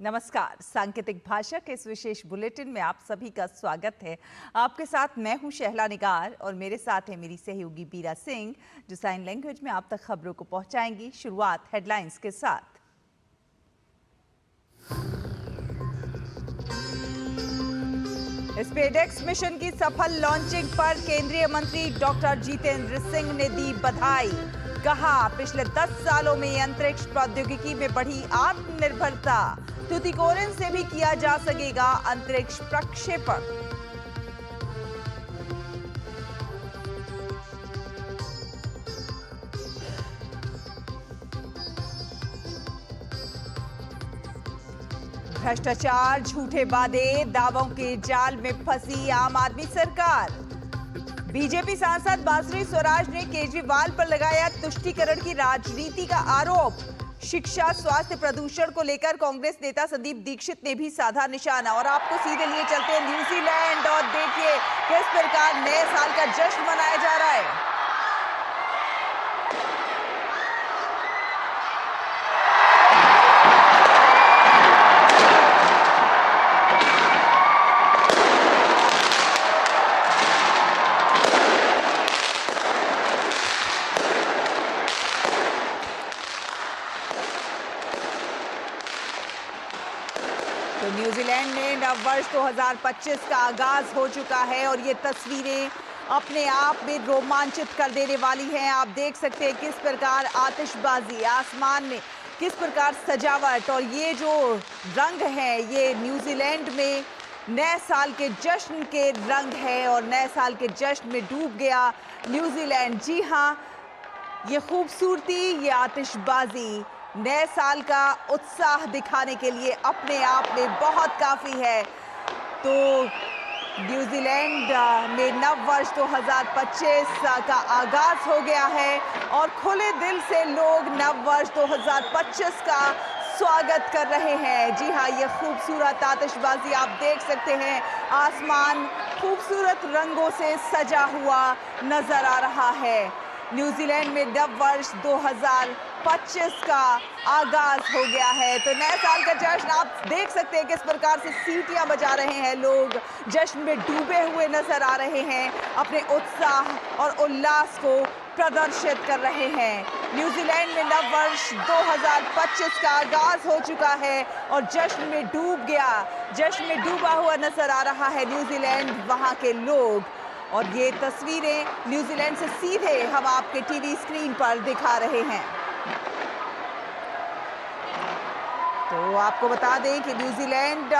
नमस्कार, सांकेतिक भाषा के इस विशेष बुलेटिन में आप सभी का स्वागत है। आपके साथ मैं हूं शहला निगार और मेरे साथ है मेरी सहयोगी बीरा सिंह, जो साइन लैंग्वेज में आप तक खबरों को पहुंचाएंगी। शुरुआत हेडलाइंस के साथ। स्पेसएक्स मिशन की सफल लॉन्चिंग पर केंद्रीय मंत्री डॉक्टर जितेंद्र सिंह ने दी बधाई। कहा, पिछले 10 सालों में अंतरिक्ष प्रौद्योगिकी में बढ़ी आत्मनिर्भरता। टुटिकोरिन से भी किया जा सकेगा अंतरिक्ष प्रक्षेपण। भ्रष्टाचार, झूठे वादे, दावों के जाल में फंसी आम आदमी सरकार। बीजेपी सांसद बांसुरी स्वराज ने केजरीवाल पर लगाया तुष्टीकरण की राजनीति का आरोप। शिक्षा, स्वास्थ्य, प्रदूषण को लेकर कांग्रेस नेता संदीप दीक्षित ने भी साधा निशाना। और आपको सीधे लिए चलते हैं न्यूजीलैंड और देखिए किस प्रकार नए साल का जश्न मनाया जा रहा है। न्यूजीलैंड में नववर्ष 2025 का आगाज हो चुका है और ये तस्वीरें अपने आप में रोमांचित कर देने वाली हैं। आप देख सकते हैं किस प्रकार आतिशबाजी, आसमान में किस प्रकार सजावट, और ये जो रंग है ये न्यूजीलैंड में नए साल के जश्न के रंग है और नए साल के जश्न में डूब गया न्यूजीलैंड। जी हाँ, ये खूबसूरती, ये आतिशबाजी नए साल का उत्साह दिखाने के लिए अपने आप में बहुत काफी है। तो न्यूजीलैंड में नववर्ष 2025 का आगाज हो गया है और खुले दिल से लोग नववर्ष 2025 का स्वागत कर रहे हैं। जी हाँ, ये खूबसूरत आतिशबाजी आप देख सकते हैं, आसमान खूबसूरत रंगों से सजा हुआ नजर आ रहा है। न्यूजीलैंड में नववर्ष 2025 का आगाज हो गया है। तो नए साल का जश्न आप देख सकते हैं किस प्रकार से सीटियां बजा रहे हैं लोग, जश्न में डूबे हुए नजर आ रहे हैं, अपने उत्साह और उल्लास को प्रदर्शित कर रहे हैं। न्यूजीलैंड में नववर्ष 2025 का आगाज हो चुका है और जश्न में डूब गया, जश्न में डूबा हुआ नजर आ रहा है न्यूजीलैंड, वहां के लोग। और ये तस्वीरें न्यूजीलैंड से सीधे हम आपके टीवी स्क्रीन पर दिखा रहे हैं। तो आपको बता दें कि न्यूजीलैंड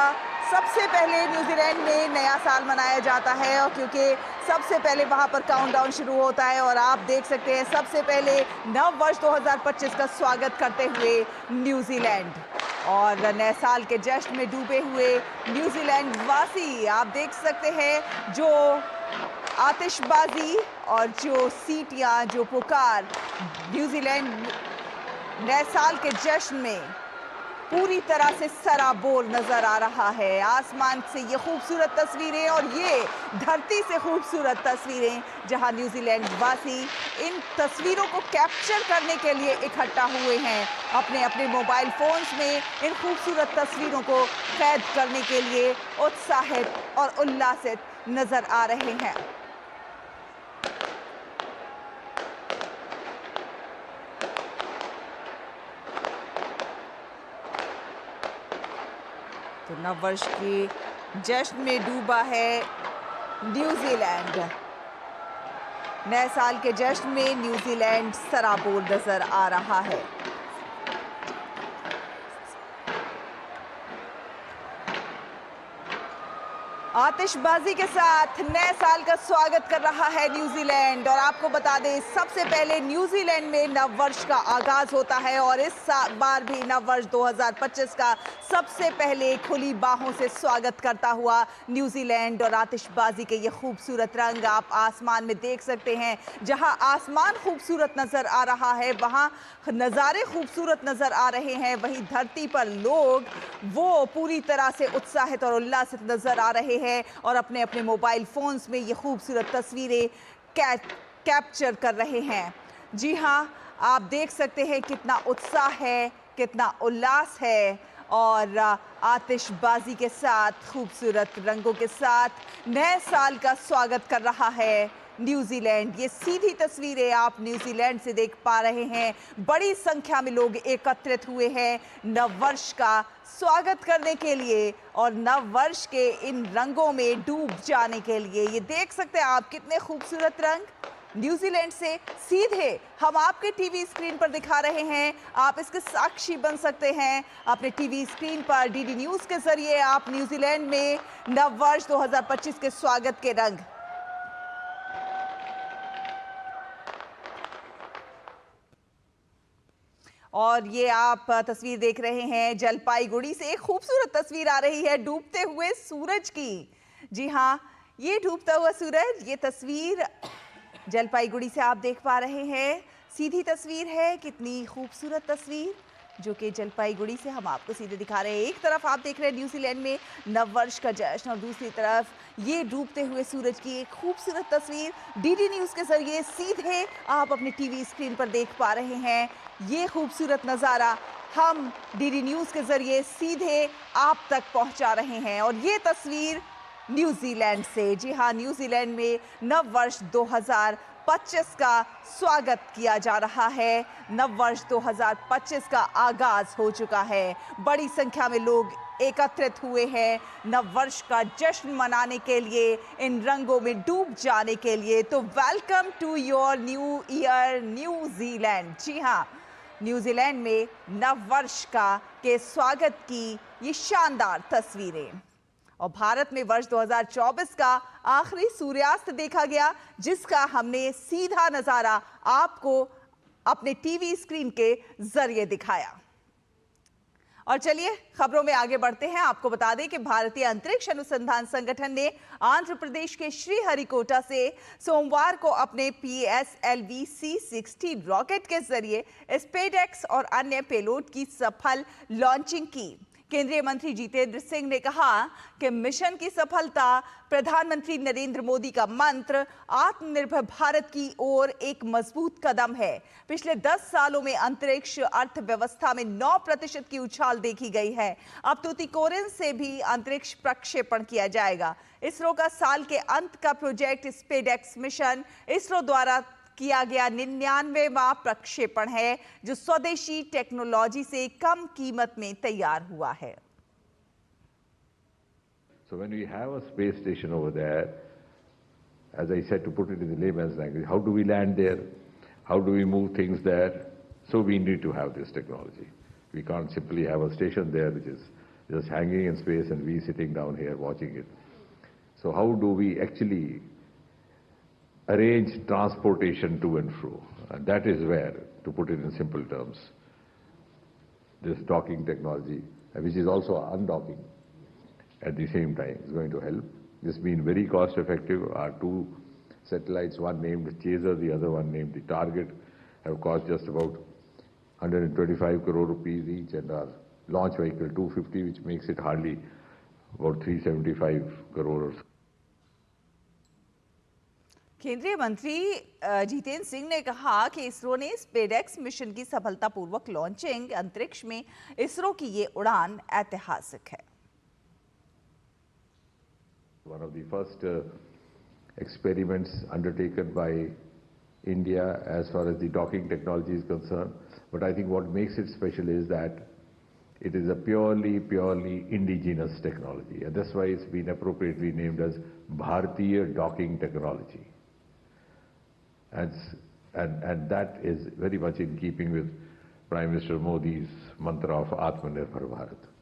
सबसे पहले न्यूजीलैंड में नया साल मनाया जाता है और क्योंकि सबसे पहले वहां पर काउंटडाउन शुरू होता है और आप देख सकते हैं सबसे पहले नववर्ष 2025 का स्वागत करते हुए न्यूजीलैंड और नए साल के जश्न में डूबे हुए न्यूजीलैंड वासी आप देख सकते हैं जो आतिशबाजी और जो सीटियां, जो पुकार न्यूजीलैंड नए साल के जश्न में पूरी तरह से सराबोर नजर आ रहा है। आसमान से ये खूबसूरत तस्वीरें और ये धरती से खूबसूरत तस्वीरें, जहां न्यूजीलैंड वासी इन तस्वीरों को कैप्चर करने के लिए इकट्ठा हुए हैं, अपने अपने मोबाइल फोन्स में इन खूबसूरत तस्वीरों को कैद करने के लिए उत्साहित और उल्लासित नजर आ रहे हैं। तो नववर्ष के जश्न में डूबा है न्यूजीलैंड। नए साल के जश्न में न्यूजीलैंड सराबोर नजर आ रहा है। आतिशबाजी के साथ नए साल का स्वागत कर रहा है न्यूजीलैंड और आपको बता दें सबसे पहले न्यूजीलैंड में नववर्ष का आगाज होता है और इस बार भी नववर्ष 2025 का सबसे पहले खुली बाहों से स्वागत करता हुआ न्यूजीलैंड और आतिशबाजी के ये खूबसूरत रंग आप आसमान में देख सकते हैं। जहां आसमान खूबसूरत नजर आ रहा है वहां नज़ारे खूबसूरत नजर आ रहे हैं, वहीं धरती पर लोग वो पूरी तरह से उत्साहित और उल्लासित नजर आ रहे हैं। हैं और अपने अपने मोबाइल फोन्स में ये खूबसूरत तस्वीरें कैप्चर कर रहे हैं। जी हाँ, आप देख सकते हैं कितना उत्साह है, कितना उल्लास है और आतिशबाजी के साथ, खूबसूरत रंगों के साथ नए साल का स्वागत कर रहा है न्यूजीलैंड। ये सीधी तस्वीरें आप न्यूजीलैंड से देख पा रहे हैं। बड़ी संख्या में लोग एकत्रित हुए हैं नव वर्ष का स्वागत करने के लिए और नव वर्ष के इन रंगों में डूब जाने के लिए। ये देख सकते हैं आप कितने खूबसूरत रंग न्यूजीलैंड से सीधे हम आपके टीवी स्क्रीन पर दिखा रहे हैं। आप इसके साक्षी बन सकते हैं अपने टीवी स्क्रीन पर। डीडी न्यूज़ के जरिए आप न्यूजीलैंड में नव वर्ष 2025 के स्वागत के रंग। और ये आप तस्वीर देख रहे हैं जलपाईगुड़ी से। एक खूबसूरत तस्वीर आ रही है डूबते हुए सूरज की। जी हाँ, ये डूबता हुआ सूरज, ये तस्वीर जलपाईगुड़ी से आप देख पा रहे हैं। सीधी तस्वीर है, कितनी खूबसूरत तस्वीर जो कि जलपाईगुड़ी से हम आपको सीधे दिखा रहे हैं। एक तरफ आप देख रहे हैं न्यूजीलैंड में नव वर्ष का जश्न और दूसरी तरफ ये डूबते हुए सूरज की एक खूबसूरत तस्वीर डीडी न्यूज़ के जरिए सीधे आप अपने टीवी स्क्रीन पर देख पा रहे हैं। ये खूबसूरत नज़ारा हम डीडी न्यूज़ के जरिए सीधे आप तक पहुंचा रहे हैं और ये तस्वीर न्यूजीलैंड से। जी हाँ, न्यूजीलैंड में नव वर्ष 2025 का स्वागत किया जा रहा है। नव वर्ष 2025 का आगाज हो चुका है। बड़ी संख्या में लोग एकत्रित हुए हैं नव वर्ष का जश्न मनाने के लिए, इन रंगों में डूब जाने के लिए। तो welcome to your new year New Zealand. जी हाँ, न्यूजीलैंड में नव वर्ष के स्वागत की ये शानदार तस्वीरें। और भारत में वर्ष 2024 का आखिरी सूर्यास्त देखा गया, जिसका हमने सीधा नजारा आपको अपने टीवी स्क्रीन के जरिए दिखाया। और चलिए खबरों में आगे बढ़ते हैं। आपको बता दें कि भारतीय अंतरिक्ष अनुसंधान संगठन ने आंध्र प्रदेश के श्रीहरिकोटा से सोमवार को अपने PSLV C-60 रॉकेट के जरिए स्पेसएक्स और अन्य पेलोड की सफल लॉन्चिंग की। केंद्रीय मंत्री जितेंद्र सिंह ने कहा कि मिशन की सफलता प्रधानमंत्री नरेंद्र मोदी का मंत्र आत्मनिर्भर भारत की ओर एक मजबूत कदम है। पिछले 10 सालों में अंतरिक्ष अर्थव्यवस्था में 9% की उछाल देखी गई है। अब तूतीकोरिन से भी अंतरिक्ष प्रक्षेपण किया जाएगा। इसरो का साल के अंत का प्रोजेक्ट स्पेसएक्स मिशन इसरो द्वारा किया गया 99वां प्रक्षेपण है, जो स्वदेशी टेक्नोलॉजी से कम कीमत में तैयार हुआ है। So when we have a space station over there, as I said, to put it in the layman's language, how do we land there? How do we move things there? So we need to have this technology. We can't simply have a station there which is just hanging in space and we sitting down here watching it. So how do we actually arrange transportation to and fro? And that is where, to put it in simple terms, this docking technology, which is also undocking at the same time, is going to help. This has been very cost effective. Our two satellites, one named Chaser, the other one named the Target, have cost just about 125 crore rupees each, and our launch vehicle 250, which makes it hardly about 375 crore. केंद्रीय मंत्री जितेंद्र सिंह ने कहा कि इसरो ने SpaceX mission की सफलतापूर्वक launching, अंतरिक्ष में इसरो की ये उड़ान ऐतिहासिक है। One of the first experiments undertaken by India as far as the docking technology is concerned. But I think what makes it special is that it is a purely indigenous technology, and that's why it's been appropriately named as Bharatiya docking technology. And that is very much in keeping with Prime Minister Modi's mantra of Atmanirbhar Bharat.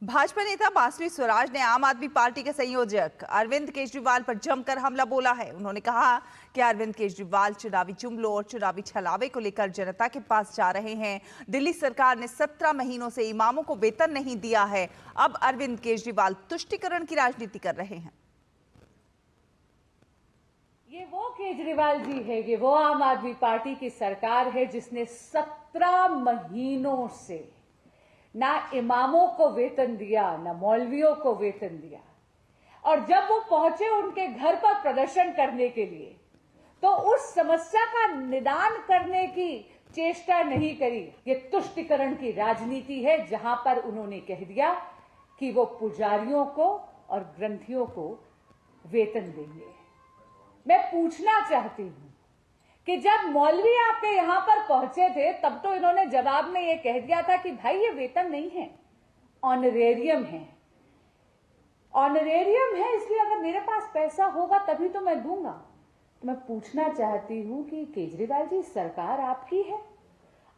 Bhajpa नेता बासुरी स्वराज ने आम आदमी party के संयोजक अरविंद केजरीवाल पर जमकर हमला बोला है। उन्होंने कहा कि अरविंद केजरीवाल चुनावी जुमलों और चुनावी छलावे को लेकर जनता के पास जा रहे हैं। दिल्ली सरकार ने 17 महीनों से इमामों को वेतन नहीं दिया है। अब अरविंद केजरीवाल तुष्टीकरण की राजनीति कर रहे हैं। ये वो केजरीवाल जी है, ये वो आम आदमी पार्टी की सरकार है जिसने 17 महीनों से ना इमामों को वेतन दिया, ना मौलवियों को वेतन दिया। और जब वो पहुंचे उनके घर पर प्रदर्शन करने के लिए, तो उस समस्या का निदान करने की चेष्टा नहीं करी। ये तुष्टिकरण की राजनीति है, जहां पर उन्होंने कह दिया कि वो पुजारियों को और ग्रंथियों को वेतन देंगे। मैं पूछना चाहती हूं कि जब मौलवी आपके यहां पर पहुंचे थे, तब तो इन्होंने जवाब में ये कह दिया था कि भाई ये वेतन नहीं है, ऑनरेरियम है। ऑनरेरियम है, इसलिए अगर मेरे पास पैसा होगा तभी तो मैं दूंगा। तो मैं पूछना चाहती हूं कि केजरीवाल जी, सरकार आपकी है,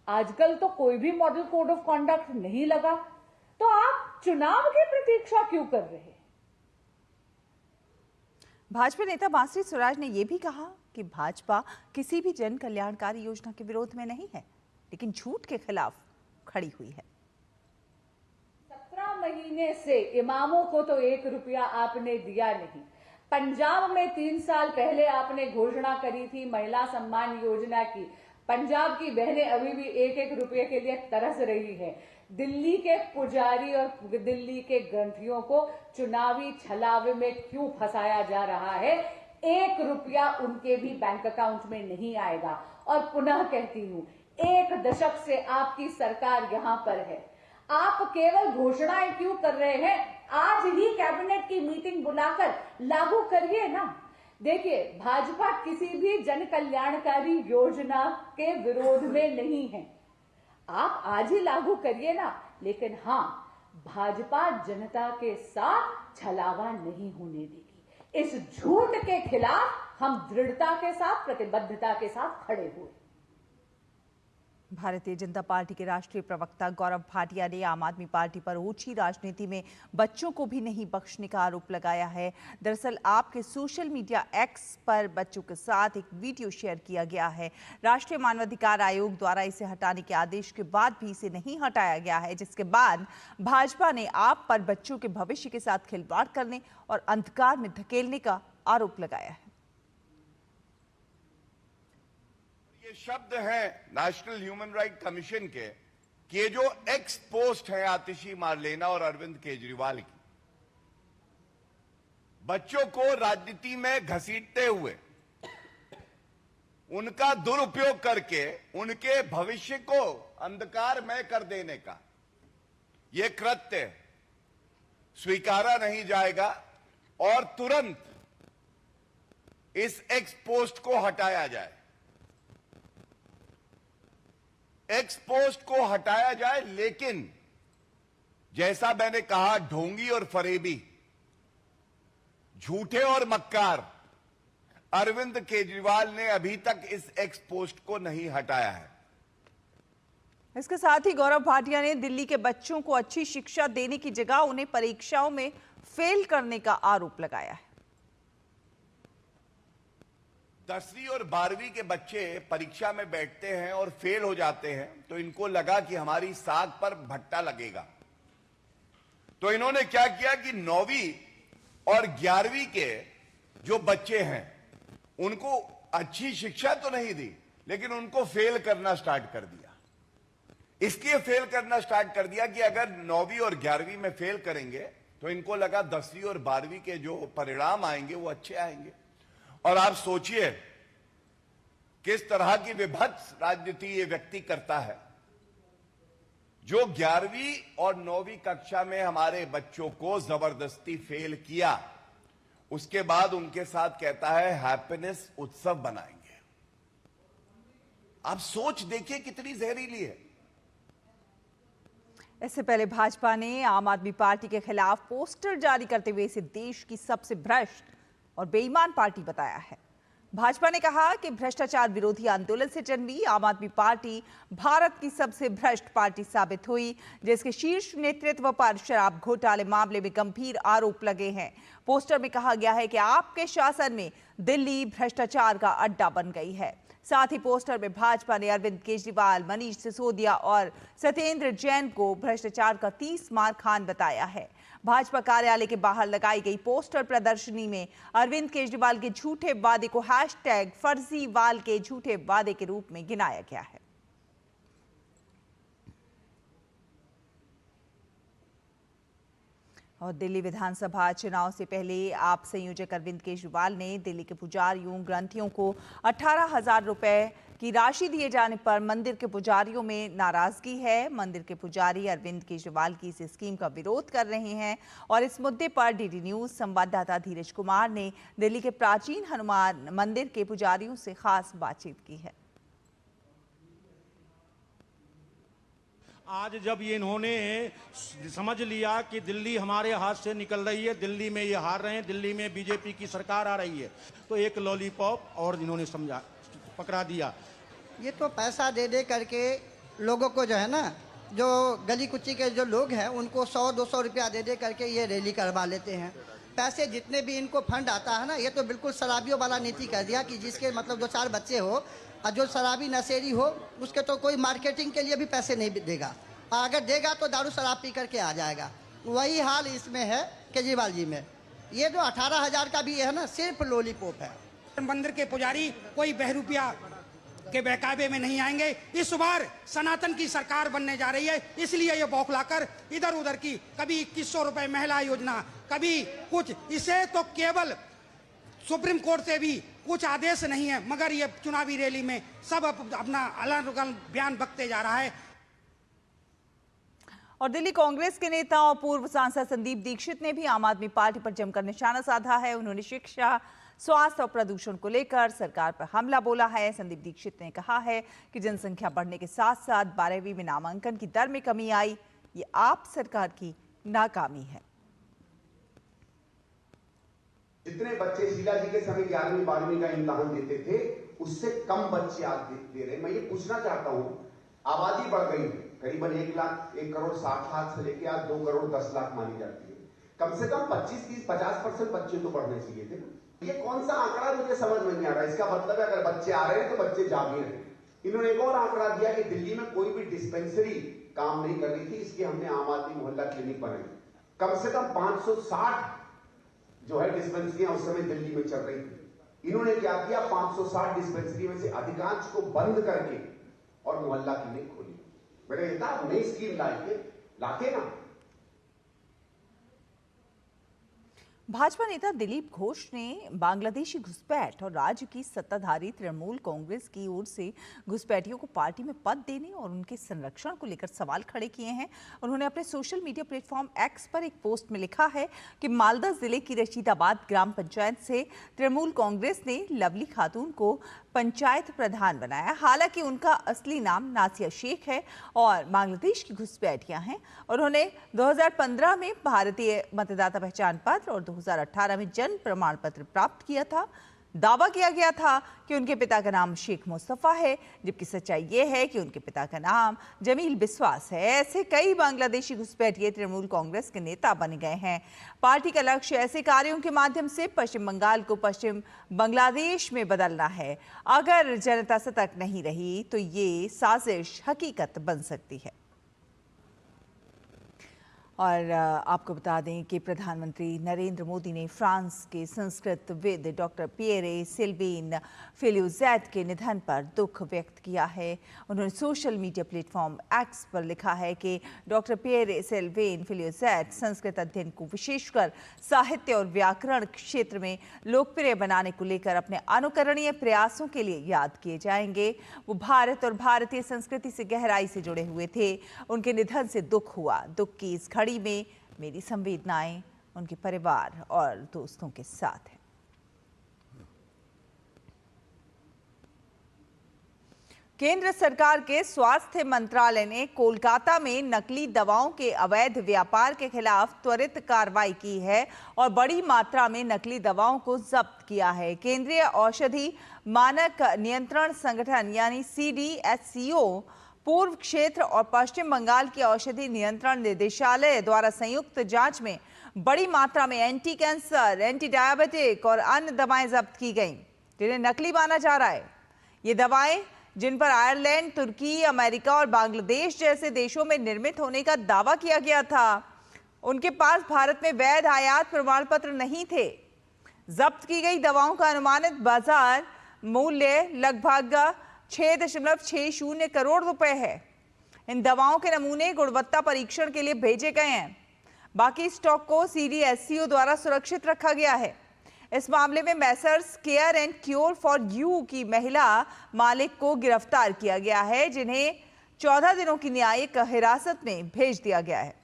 आजकल तो कोई भी मॉडल कोड ऑफ कॉन्डक्ट नहीं लगा, तो आप चुनाव की प्रतीक्षा क्यों कर रहे हैं? भाजपा नेता बांसुरी स्वराज ने यह भी कहा कि भाजपा किसी भी जन कल्याणकारी योजना के विरोध में नहीं है, लेकिन झूठ के खिलाफ खड़ी हुई है। 17 महीने से इमामों को तो 1 रुपया आपने दिया नहीं। पंजाब में 3 साल पहले आपने घोषणा करी थी महिला सम्मान योजना की। पंजाब की बहनें अभी भी 1-1 रुपये के लिए तरस रही है। दिल्ली के पुजारी और दिल्ली के ग्रंथियों को चुनावी छलावे में क्यों फंसाया जा रहा है? 1 रुपया उनके भी बैंक अकाउंट में नहीं आएगा। और पुनः कहती हूं, 1 दशक से आपकी सरकार यहां पर है, आप केवल घोषणाएं क्यों कर रहे हैं? आज ही कैबिनेट की मीटिंग बुलाकर लागू करिए ना। देखिए, भाजपा किसी भी जन कल्याणकारी योजना के विरोध में नहीं है, आप आज ही लागू करिए ना। लेकिन हां, भाजपा जनता के साथ छलावा नहीं होने देगी। इस झूठ के खिलाफ हम दृढ़ता के साथ, प्रतिबद्धता के साथ खड़े हुए। भारतीय जनता पार्टी के राष्ट्रीय प्रवक्ता गौरव भाटिया ने आम आदमी पार्टी पर ओछी राजनीति में बच्चों को भी नहीं बख्शने का आरोप लगाया है। दरअसल आपके सोशल मीडिया एक्स पर बच्चों के साथ एक वीडियो शेयर किया गया है। राष्ट्रीय मानवाधिकार आयोग द्वारा इसे हटाने के आदेश के बाद भी इसे नहीं हटाया गया है, जिसके बाद भाजपा ने आप पर बच्चों के भविष्य के साथ खिलवाड़ करने और अंधकार में धकेलने का आरोप लगाया है। ये शब्द हैं नेशनल ह्यूमन राइट कमीशन के कि ये जो एक्स पोस्ट है आतिशी मारलेना और अरविंद केजरीवाल की, बच्चों को राजनीति में घसीटते हुए उनका दुरुपयोग करके उनके भविष्य को अंधकारमय कर देने का ये कृत्य स्वीकारा नहीं जाएगा और तुरंत इस एक्स पोस्ट को हटाया जाए। एक्स पोस्ट को हटाया जाए, लेकिन जैसा मैंने कहा, ढोंगी और फरेबी, झूठे और मक्कार अरविंद केजरीवाल ने अभी तक इस एक्स पोस्ट को नहीं हटाया है। इसके साथ ही गौरव भाटिया ने दिल्ली के बच्चों को अच्छी शिक्षा देने की जगह उन्हें परीक्षाओं में फेल करने का आरोप लगाया है। 10वीं और 12वीं के बच्चे परीक्षा में बैठते हैं और फेल हो जाते हैं, तो इनको लगा कि हमारी साग पर भट्टा लगेगा, तो इन्होंने क्या किया कि 9वीं और 11वीं के जो बच्चे हैं उनको अच्छी शिक्षा तो नहीं दी, लेकिन उनको फेल करना स्टार्ट कर दिया। इसलिए फेल करना स्टार्ट कर दिया कि अगर 9वीं और 11वीं में फेल करेंगे तो इनको लगा 10वीं और 12वीं के जो परिणाम आएंगे वो अच्छे आएंगे। और आप सोचिए किस तरह की विभत्स राजनीति ये व्यक्ति करता है, जो 11वीं और 9वीं कक्षा में हमारे बच्चों को जबरदस्ती फेल किया, उसके बाद उनके साथ कहता है हैप्पीनेस उत्सव बनाएंगे। आप सोच देखिए कितनी जहरीली है। इससे पहले भाजपा ने आम आदमी पार्टी के खिलाफ पोस्टर जारी करते हुए इसे देश की सबसे भ्रष्ट और बेईमान पार्टी बताया है। भाजपा ने कहा कि भ्रष्टाचार विरोधी आंदोलन से जन्मी आम आदमी पार्टी भारत की सबसे भ्रष्ट पार्टी साबित हुई, जिसके शीर्ष नेतृत्व पर शराब घोटाले मामले में गंभीर आरोप लगे हैं। पोस्टर में कहा गया है कि आपके शासन में दिल्ली भ्रष्टाचार का अड्डा बन गई है। साथ ही पोस्टर में भाजपा ने अरविंद केजरीवाल, मनीष सिसोदिया और सत्येंद्र जैन को भ्रष्टाचार का 30 मार खान बताया है। भाजपा कार्यालय के बाहर लगाई गई पोस्टर प्रदर्शनी में अरविंद केजरीवाल के झूठे वादे को हैशटैग फर्जीवाल के झूठे वादे के रूप में गिनाया गया है। और दिल्ली विधानसभा चुनाव से पहले आप संयोजक अरविंद केजरीवाल ने दिल्ली के पुजारियों ग्रंथियों को 18,000 रुपए की राशि दिए जाने पर मंदिर के पुजारियों में नाराजगी है। मंदिर के पुजारी अरविंद केजरीवाल की इस स्कीम का विरोध कर रहे हैं और इस मुद्दे पर डीडी न्यूज संवाददाता धीरज कुमार ने दिल्ली के प्राचीन हनुमान मंदिर के पुजारियों से खास बातचीत की है। आज जब ये इन्होंने समझ लिया कि दिल्ली हमारे हाथ से निकल रही है, दिल्ली में ये हार रहे हैं, दिल्ली में बीजेपी की सरकार आ रही है, तो एक लॉलीपॉप और इन्होंने समझा पकड़ा दिया। ये तो पैसा दे दे करके लोगों को जो है ना, जो गली कुच्ची के जो लोग हैं उनको 100-200 रुपया दे दे करके ये रैली करवा लेते हैं। पैसे जितने भी इनको फंड आता है ना, ये तो बिल्कुल शराबियों वाला नीति कर दिया कि जिसके मतलब 2-4 बच्चे हो और जो शराबी नशेड़ी हो उसके तो कोई मार्केटिंग के लिए भी पैसे नहीं देगा, अगर देगा तो दारू शराब पी करके आ जाएगा। वही हाल इसमें है केजरीवाल जी में। ये जो 18,000 का भी है ना, सिर्फ लॉलीपॉप है। मंदिर के पुजारी कोई बहरूपिया के बहकावे में नहीं आएंगे। इस बार सनातन की सरकार बनने जा रही है, इसलिए ये बौखलाकर इधर उधर की कभी 2100 रुपए महिला योजना, कभी कुछ, इसे तो केवल सुप्रीम कोर्ट से भी कुछ आदेश नहीं है, मगर ये चुनावी रैली में सब अपना अलग बयान बकते जा रहा है। और दिल्ली कांग्रेस के नेता और पूर्व सांसद संदीप दीक्षित ने भी आम आदमी पार्टी पर जमकर निशाना साधा है। उन्होंने शिक्षा, स्वास्थ्य और प्रदूषण को लेकर सरकार पर हमला बोला है। संदीप दीक्षित ने कहा है कि जनसंख्या बढ़ने के साथ साथ 12वीं में नामांकन की दर में कमी आई, ये आप सरकार की नाकामी है। जितने बच्चे शीला जी के समय 11वीं 12वीं का इम्तिहान देते थे, उससे कम बच्चे आज दे रहे। मैं ये पूछना चाहता हूं, आबादी बढ़ गई है, करीबन 1 करोड़ 60 लाख से लेकर आज 2 करोड़ 10 लाख मानी जाती है। कम से कम 25-30-50% बच्चे तो बढ़ने चाहिए थे ना। ये कौन सा आंकड़ा मुझे समझ में नहीं आ रहा। इसका मतलब है अगर बच्चे आ रहे हैं तो बच्चे जा भी रहे हैं। इन्होंने एक और आंकड़ा दिया कि दिल्ली में कोई भी डिस्पेंसरी काम नहीं कर रही थी, इसलिए हमने आम आदमी मोहल्ला क्लिनिक बनाई। कम से कम 560 जो है डिस्पेंसरियां उस समय दिल्ली में चल रही थी। इन्होंने क्या किया, 560 डिस्पेंसरी में से अधिकांश को बंद करके और मोहल्ला क्लिनिक खोली। मेरे नेता नई स्कीम लाके ना। भाजपा नेता दिलीप घोष ने बांग्लादेशी घुसपैठ और राज्य की सत्ताधारी तृणमूल कांग्रेस की ओर से घुसपैठियों को पार्टी में पद देने और उनके संरक्षण को लेकर सवाल खड़े किए हैं। उन्होंने अपने सोशल मीडिया प्लेटफॉर्म एक्स पर एक पोस्ट में लिखा है कि मालदा जिले की रशीदाबाद ग्राम पंचायत से तृणमूल कांग्रेस ने लवली खातून को पंचायत प्रधान बनाया। हालांकि उनका असली नाम नासिया शेख है और बांग्लादेश की घुसपैठियां हैं। उन्होंने 2015 में भारतीय मतदाता पहचान पत्र और 2018 में जन्म प्रमाण पत्र प्राप्त किया था। दावा किया गया था कि उनके पिता का नाम शेख मुस्तफा है, जबकि सच्चाई यह है कि उनके पिता का नाम जमील बिस्वास है। ऐसे कई बांग्लादेशी घुसपैठिए तृणमूल कांग्रेस के नेता बन गए हैं। पार्टी का लक्ष्य ऐसे कार्यों के माध्यम से पश्चिम बंगाल को पश्चिम बांग्लादेश में बदलना है। अगर जनता सतर्क नहीं रही तो ये साजिश हकीकत बन सकती है। और आपको बता दें कि प्रधानमंत्री नरेंद्र मोदी ने फ्रांस के संस्कृतविद डॉक्टर पियरे सिल्वेन फिलियोज़ेट के निधन पर दुख व्यक्त किया है। उन्होंने सोशल मीडिया प्लेटफॉर्म एक्स पर लिखा है कि डॉक्टर पियरे सिल्वेन फिलियोज़ेट संस्कृत अध्ययन को विशेषकर साहित्य और व्याकरण क्षेत्र में लोकप्रिय बनाने को लेकर अपने अनुकरणीय प्रयासों के लिए याद किए जाएंगे। वो भारत और भारतीय संस्कृति से गहराई से जुड़े हुए थे। उनके निधन से दुख हुआ। दुख की इस घड़ी में मेरी संवेदनाएं उनके परिवार और दोस्तों के साथ है। केंद्र सरकार के स्वास्थ्य मंत्रालय ने कोलकाता में नकली दवाओं के अवैध व्यापार के खिलाफ त्वरित कार्रवाई की है और बड़ी मात्रा में नकली दवाओं को जब्त किया है। केंद्रीय औषधि मानक नियंत्रण संगठन यानी CDSCO, पूर्व क्षेत्र और पश्चिम बंगाल की औषधि नियंत्रण निदेशालय द्वारा संयुक्त जांच में बड़ी मात्रा में एंटी कैंसर, एंटी डायबिटिक और अन्य दवाएं जब्त की गईं, जिन्हें नकली माना जा रहा है। ये दवाएं जिन पर आयरलैंड, तुर्की, अमेरिका और बांग्लादेश जैसे देशों में निर्मित होने का दावा किया गया था, उनके पास भारत में वैध आयात प्रमाण पत्र नहीं थे। जब्त की गई दवाओं का अनुमानित बाजार मूल्य लगभग 6.60 करोड़ रुपए है। इन दवाओं के नमूने गुणवत्ता परीक्षण के लिए भेजे गए हैं। बाकी स्टॉक को CDSCO द्वारा सुरक्षित रखा गया है। इस मामले में Messrs care and cure for you की महिला मालिक को गिरफ्तार किया गया है, जिन्हें 14 दिनों की न्यायिक हिरासत में भेज दिया गया है।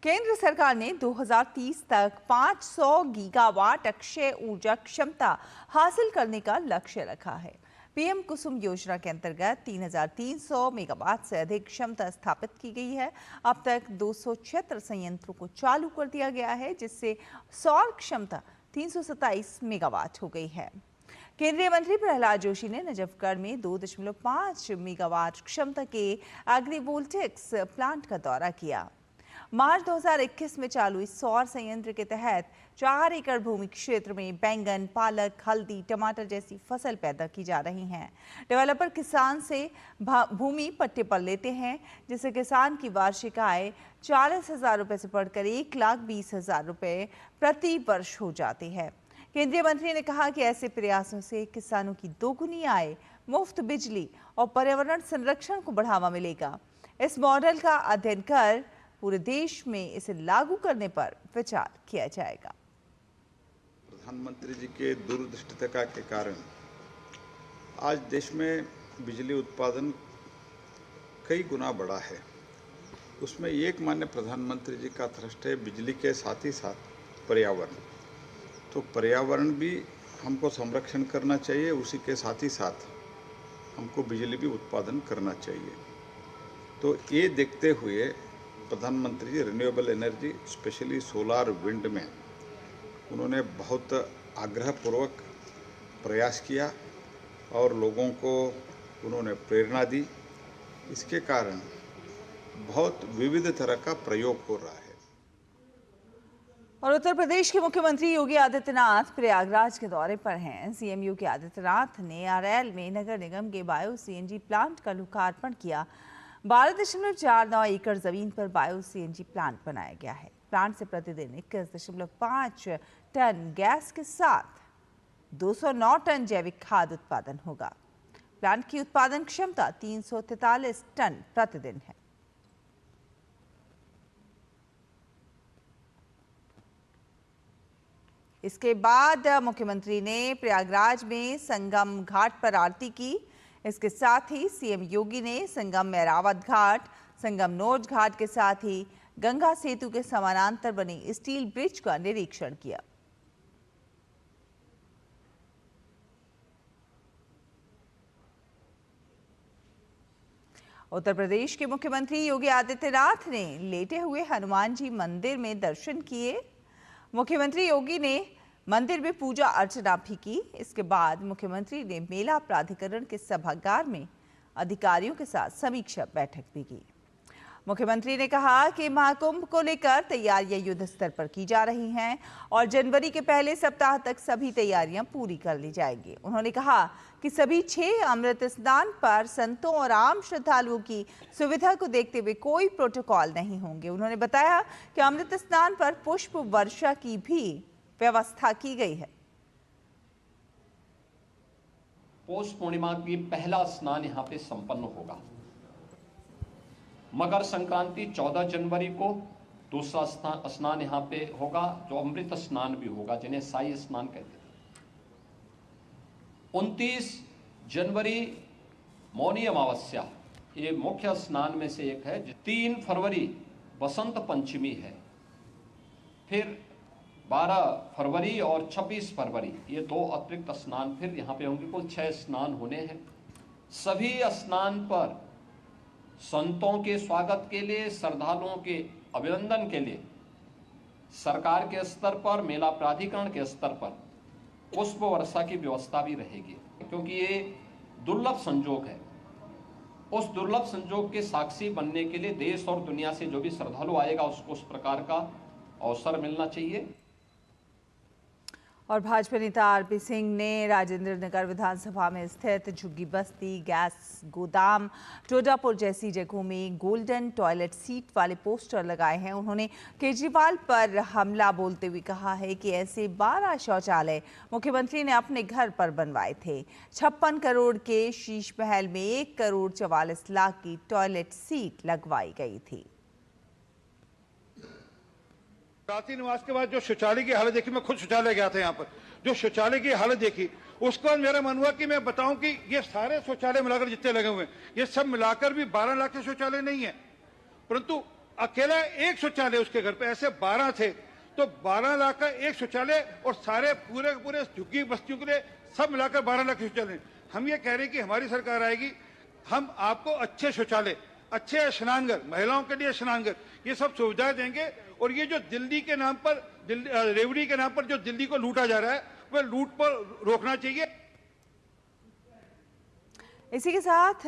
केंद्र सरकार ने 2030 तक 500 गीगावाट अक्षय ऊर्जा क्षमता हासिल करने का लक्ष्य रखा है। पीएम कुसुम योजना के अंतर्गत 3300 मेगावाट से अधिक क्षमता स्थापित की गई है। अब तक 276 संयंत्रों को चालू कर दिया गया है, जिससे सौर क्षमता 327 मेगावाट हो गई है। केंद्रीय मंत्री प्रहलाद जोशी ने नजफगढ़ में 2.5 मेगावाट क्षमता के एग्रीवोल्टिक्स प्लांट का दौरा किया। मार्च 2021 में चालू इस सौर संयंत्र के तहत 4 एकड़ भूमि क्षेत्र में बैंगन, पालक, हल्दी, टमाटर जैसी फसल पैदा की जा रही हैं। डेवलपर किसान से भूमि पट्टे पर लेते हैं, जिससे किसान की वार्षिक आय 40,000 रुपए से बढ़कर 1,20,000 रुपए प्रति वर्ष हो जाती है। केंद्रीय मंत्री ने कहा कि ऐसे प्रयासों से किसानों की दोगुनी आय, मुफ्त बिजली और पर्यावरण संरक्षण को बढ़ावा मिलेगा। इस मॉडल का अध्ययन कर पूरे देश में इसे लागू करने पर विचार किया जाएगा। प्रधानमंत्री जी के दूरदृष्टिता के कारण आज देश में बिजली उत्पादन कई गुना बढ़ा है। उसमें एक माननीय प्रधानमंत्री जी का थ्रस्ट है बिजली के साथ ही साथ पर्यावरण। तो पर्यावरण भी हमको संरक्षण करना चाहिए, उसी के साथ ही साथ हमको बिजली भी उत्पादन करना चाहिए। तो ये देखते हुए प्रधानमंत्री जी renewable energy, specially solar wind में उन्होंने बहुत आग्रहपूर्वक प्रयास किया और लोगों को उन्होंने प्रेरणा दी। इसके कारण बहुत विविध तरह का प्रयोग हो रहा है। और उत्तर प्रदेश के मुख्यमंत्री योगी आदित्यनाथ प्रयागराज के दौरे पर हैं। सीएम योगी आदित्यनाथ ने RL में नगर निगम के बायो CNG प्लांट का लोकार्पण किया। 12.49 एकड़ जमीन पर बायो CNG प्लांट बनाया गया है। प्लांट से प्रतिदिन 21.5 टन गैस के साथ 209 टन जैविक खाद उत्पादन होगा। प्लांट की उत्पादन क्षमता 343 टन प्रतिदिन है। इसके बाद मुख्यमंत्री ने प्रयागराज में संगम घाट पर आरती की। इसके साथ ही सीएम योगी ने संगम मेरावत घाट, संगम नोज घाट के साथ ही गंगा सेतु के समानांतर बने स्टील ब्रिज का निरीक्षण किया। उत्तर प्रदेश के मुख्यमंत्री योगी आदित्यनाथ ने लेटे हुए हनुमान जी मंदिर में दर्शन किए। मुख्यमंत्री योगी ने मंदिर में पूजा अर्चना भी की। इसके बाद मुख्यमंत्री ने मेला प्राधिकरण के सभागार में अधिकारियों के साथ समीक्षा बैठक भी की। मुख्यमंत्री ने कहा कि महाकुंभ को लेकर तैयारियां युद्ध स्तर पर की जा रही हैं और जनवरी के पहले सप्ताह तक सभी तैयारियां पूरी कर ली जाएंगी। उन्होंने कहा कि सभी 6 अमृत स्नान पर संतों और आम श्रद्धालुओं की सुविधा को देखते हुए कोई प्रोटोकॉल नहीं होंगे। उन्होंने बताया कि अमृत स्नान पर पुष्प वर्षा की भी व्यवस्था की गई है। पौष पूर्णिमा की पहला स्नान यहाँ पे संपन्न होगा। मकर संक्रांति 14 जनवरी को दूसरा स्नान यहाँ पे होगा, जो अमृत स्नान भी होगा, जिन्हें साई स्नान कहते हैं। 29 जनवरी मौनी अमावस्या, ये मुख्य स्नान में से एक है। 3 फरवरी बसंत पंचमी है। फिर 12 फरवरी और 26 फरवरी ये 2 अतिरिक्त स्नान फिर यहाँ पे होंगे। कुल 6 स्नान होने हैं। सभी स्नान पर संतों के स्वागत के लिए, श्रद्धालुओं के अभिनंदन के लिए सरकार के स्तर पर, मेला प्राधिकरण के स्तर पर पुष्प वर्षा की व्यवस्था भी रहेगी, क्योंकि ये दुर्लभ संजोग है। उस दुर्लभ संजोग के साक्षी बनने के लिए देश और दुनिया से जो भी श्रद्धालु आएगा उसको उस प्रकार का अवसर मिलना चाहिए। और भाजपा नेता आरपी सिंह ने राजेंद्र नगर विधानसभा में स्थित झुग्गी बस्ती, गैस गोदाम, टोडापुर जैसी जगहों में गोल्डन टॉयलेट सीट वाले पोस्टर लगाए हैं। उन्होंने केजरीवाल पर हमला बोलते हुए कहा है कि ऐसे 12 शौचालय मुख्यमंत्री ने अपने घर पर बनवाए थे। 56 करोड़ के शीश महल में 1 करोड़ 44 लाख की टॉयलेट सीट लगवाई गई थी। रात्रि निवास के बाद जो शौचालय की हालत देखी, मैं खुद शौचालय गया था यहाँ पर, जो शौचालय की हालत देखी उसके बाद मेरा मन हुआ कि मैं बताऊं कि ये सारे शौचालय मिलाकर जितने लगे हुए हैं, ये सब मिलाकर भी 12 लाख के शौचालय नहीं है, परंतु अकेला एक शौचालय उसके घर पे, ऐसे 12 थे, तो 12 लाख का एक शौचालय और सारे पूरे झुग्गी बस्तियों के लिए सब मिलाकर 12 लाख शौचालय। हम ये कह रहे हैं कि हमारी सरकार आएगी, हम आपको अच्छे शौचालय, अच्छे स्नानघर, महिलाओं के लिए स्नानघर, ये सब सुविधाएं देंगे। और ये जो दिल्ली के नाम पर, रेवड़ी के नाम पर जो दिल्ली को लूटा जा रहा है, वह लूट पर रोकना चाहिए। इसी के साथ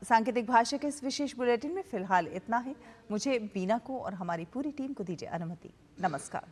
सांकेतिक भाषा के इस विशेष बुलेटिन में फिलहाल इतना ही। मुझे बीना को और हमारी पूरी टीम को दीजिए अनुमति। नमस्कार।